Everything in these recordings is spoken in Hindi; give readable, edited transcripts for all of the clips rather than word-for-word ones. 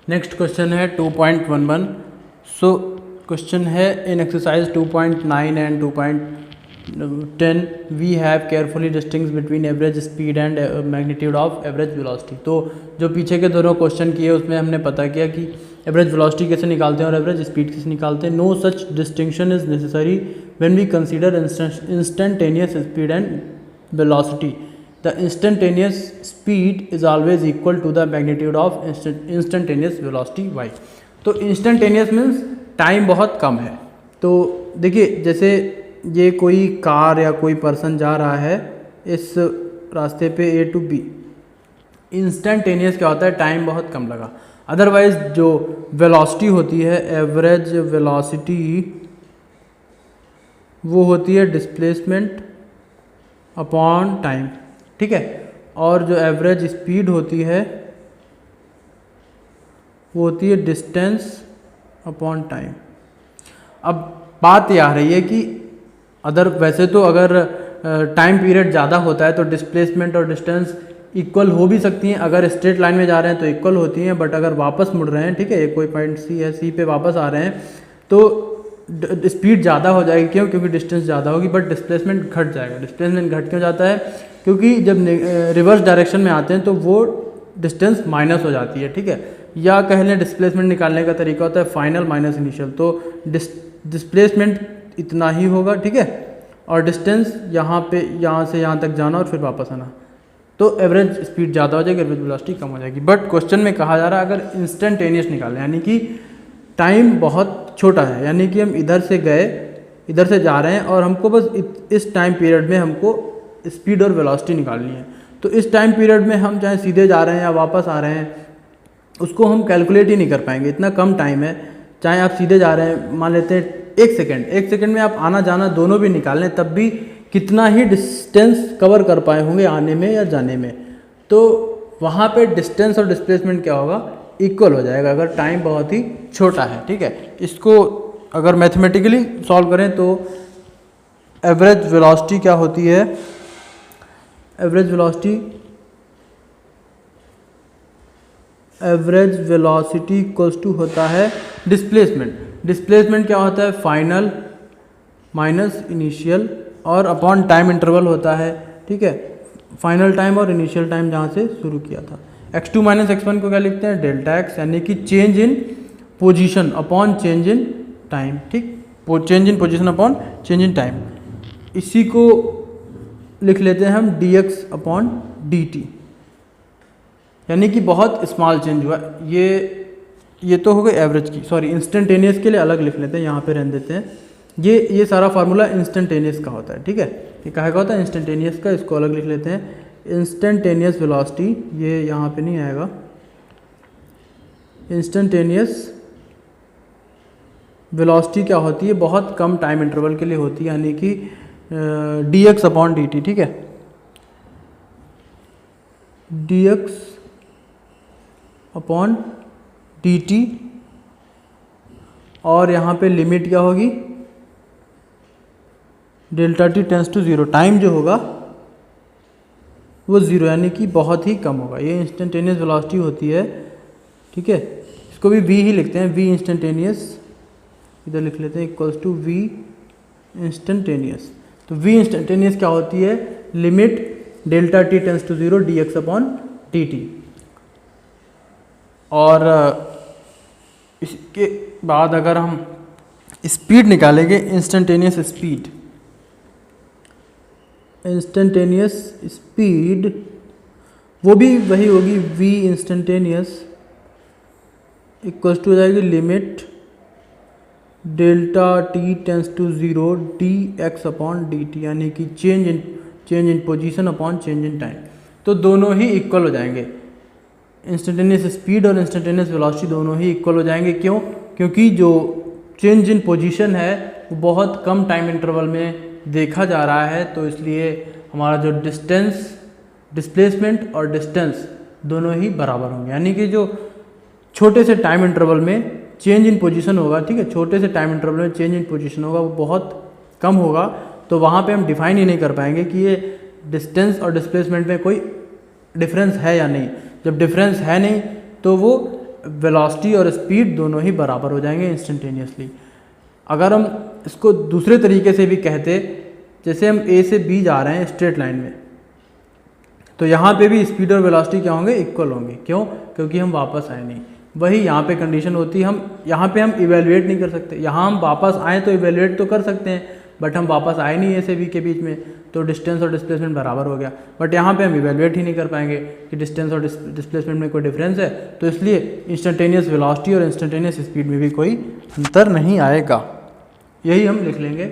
नेक्स्ट क्वेश्चन है 2.11। सो क्वेश्चन है in exercise 2.9 and 2.10 we have carefully distinguish between average speed and magnitude of average velocity. तो जो पीछे के दोनों क्वेश्चन किए उसमें हमने पता किया कि एवरेज वेलोसिटी कैसे निकालते हैं और एवरेज स्पीड कैसे निकालते हैं। No such distinction is necessary when we consider instantaneous speed and velocity. The instantaneous speed is always equal to the magnitude of instantaneous velocity y। तो instantaneous means टाइम बहुत कम है। तो देखिए जैसे ये कोई कार या कोई पर्सन जा रहा है इस रास्ते पे A to B, इंस्टेंटेनियस क्या होता है, टाइम बहुत कम लगा। अदरवाइज जो वेलोसिटी होती है, एवरेज वेलोसिटी, वो होती है डिस्प्लेसमेंट अपॉन टाइम, ठीक है। और जो एवरेज स्पीड होती है वो होती है डिस्टेंस अपॉन टाइम। अब बात ये आ रही है कि वैसे तो अगर टाइम पीरियड ज़्यादा होता है तो डिस्प्लेसमेंट और डिस्टेंस इक्वल हो भी सकती हैं। अगर स्ट्रेट लाइन में जा रहे हैं तो इक्वल होती हैं, बट अगर वापस मुड़ रहे हैं, ठीक है, ये कोई पॉइंट सी है, सी पे वापस आ रहे हैं तो स्पीड ज़्यादा हो जाएगी। क्यों? क्योंकि डिस्टेंस ज़्यादा होगी, बट डिस्प्लेसमेंट घट जाएगा। डिस्प्लेसमेंट घट क्यों जाता है? क्योंकि जब रिवर्स डायरेक्शन में आते हैं तो वो डिस्टेंस माइनस हो जाती है, ठीक है। या कह लें डिस्प्लेसमेंट निकालने का तरीका होता है फाइनल माइनस इनिशियल। तो डिस्प्लेसमेंट इतना ही होगा, ठीक है, और डिस्टेंस यहाँ से यहाँ तक जाना और फिर वापस आना, तो एवरेज स्पीड ज़्यादा हो जाएगी, एवरेज वेलोसिटी कम हो जाएगी। बट क्वेश्चन में कहा जा रहा है अगर इंस्टेंटेनियस निकालें, यानी कि टाइम बहुत छोटा है, यानी कि हम इधर से गए, इधर से जा रहे हैं और हमको बस इस टाइम पीरियड में हमको स्पीड और वेलोसिटी निकालनी है। तो इस टाइम पीरियड में हम चाहे सीधे जा रहे हैं या वापस आ रहे हैं उसको हम कैलकुलेट ही नहीं कर पाएंगे, इतना कम टाइम है। चाहे आप सीधे जा रहे हैं, मान लेते हैं 1 सेकेंड में आप आना जाना दोनों भी निकाल लें, तब भी कितना ही डिस्टेंस कवर कर पाए होंगे आने में या जाने में। तो वहाँ पे डिस्टेंस और डिस्प्लेसमेंट क्या होगा, इक्वल हो जाएगा अगर टाइम बहुत ही छोटा है, ठीक है। इसको अगर मैथमेटिकली सॉल्व करें तो एवरेज वेलोसिटी क्या होती है, एवरेज वेलोसिटी इक्वल्स टू होता है डिस्प्लेसमेंट क्या होता है, फाइनल माइनस इनिशियल और अपॉन टाइम इंटरवल होता है, ठीक है, फाइनल टाइम और इनिशियल टाइम जहाँ से शुरू किया था। x2 माइनस x1 को क्या लिखते हैं, डेल्टा x, यानी कि change in position upon change in time, ठीक, change in position upon change in time. इसी को लिख लेते हैं हम dx अपॉन dt, यानी कि बहुत स्मॉल चेंज हुआ। ये तो हो गई एवरेज की, सॉरी इंस्टेंटेनियस के लिए अलग लिख लेते हैं, यहाँ पे रहने देते हैं। ये सारा फार्मूला इंस्टेंटेनियस का होता है, ठीक है। ये काहे का होता है, इंस्टेंटेनियस का, इसको अलग लिख लेते हैं। इंस्टेंटेनियस वेलोसिटी, ये यहाँ पे नहीं आएगा, इंस्टेंटेनियस वेलोसिटी क्या होती है, बहुत कम टाइम इंटरवल के लिए होती है, यानी कि dx अपॉन dt, ठीक है, dx अपॉन dt। और यहाँ पे लिमिट क्या होगी, delta t tends to 0, time जो होगा वो 0, यानी कि बहुत ही कम होगा। ये इंस्टेंटेनियस वेलोसिटी होती है, ठीक है। इसको भी v ही लिखते हैं, v इंस्टेंटेनियस, इधर लिख लेते हैं इक्वल्स टू v इंस्टेंटेनियस। तो v इंस्टेंटेनियस क्या होती है, limit delta t tends to 0 dx upon dt। और इसके बाद अगर हम स्पीड निकालेंगे, इंस्टेंटेनियस स्पीड वो भी वही होगी, v इंस्टेंटेनियस इक्वल्स टू हो जाएगी limit delta t tends to 0 dx upon dt, यानी कि change in position upon change in time. तो दोनों ही इक्वल हो जाएंगे, इंस्टेंटेनियस स्पीड और इंस्टेंटेनियस वेलोसिटी दोनों ही इक्वल हो जाएंगे। क्यों? क्योंकि जो चेंज इन पोजीशन है वो बहुत कम टाइम इंटरवल में देखा जा रहा है, तो इसलिए हमारा जो डिस्प्लेसमेंट और डिस्टेंस दोनों ही बराबर होंगे। यानी कि जो छोटे से टाइम इंटरवल में चेंज इन पोजीशन होगा, ठीक है, छोटे से टाइम इंटरवल में चेंज इन पोजीशन होगा वो बहुत कम होगा, तो वहाँ पे हम डिफाइन ही नहीं कर पाएंगे कि ये डिस्टेंस और डिस्प्लेसमेंट में कोई डिफरेंस है या नहीं। जब डिफरेंस है नहीं तो वो वेलोसिटी और स्पीड दोनों ही बराबर हो जाएंगे इंस्टेंटेनियसली। अगर हम इसको दूसरे तरीके से भी कहते, जैसे हम ए से बी जा रहे हैं स्ट्रेट लाइन में, तो यहाँ पे भी स्पीड और वेलोसिटी क्या होंगे, इक्वल होंगे। क्यों? क्योंकि हम वापस आए नहीं। वही यहाँ पे कंडीशन होती है, हम यहाँ पे हम इवेलुएट नहीं कर सकते। यहाँ हम वापस आए तो इवेलुएट तो कर सकते हैं, बट हम वापस आए नहीं ए से बी के बीच में, तो डिस्टेंस और डिस्प्लेसमेंट बराबर हो गया। बट यहाँ पे हम इवेलुएट ही नहीं कर पाएंगे कि डिस्टेंस और डिस्प्लेसमेंट में कोई डिफरेंस है, तो इसलिए इंस्टेंटेनियस वेलोसिटी और इंस्टेंटेनियस स्पीड में भी कोई अंतर नहीं आएगा। यही हम लिख लेंगे।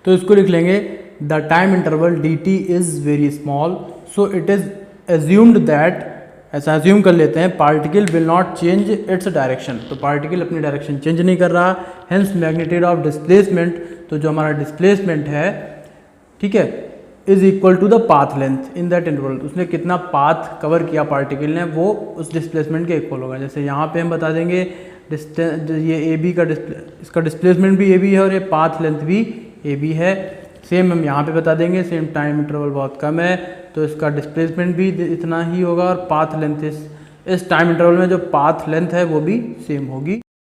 तो इसको लिख लेंगे the time interval D T is very small, so it is assumed that, ऐसा एज्यूम कर लेते हैं, particle will not change its direction. तो पार्टिकल अपनी डायरेक्शन चेंज नहीं कर रहा। हेंस मैग्नीट्यूड ऑफ डिस्प्लेसमेंट, तो जो हमारा डिस्प्लेसमेंट है, ठीक है, is equal to the path length in that interval. उसने कितना पाथ कवर किया पार्टिकल ने, वो उस डिस्प्लेसमेंट के इक्वल होगा। जैसे यहाँ पे हम बता देंगे ये ए बी का इसका डिस्प्लेसमेंट भी ए बी है और ये पाथ लेंथ भी ए बी है। सेम हम यहाँ पे बता देंगे, सेम टाइम इंटरवल बहुत कम है तो इसका डिस्प्लेसमेंट भी इतना ही होगा और पाथ लेंथ इस टाइम इंटरवल में जो पाथ लेंथ है वो भी सेम होगी।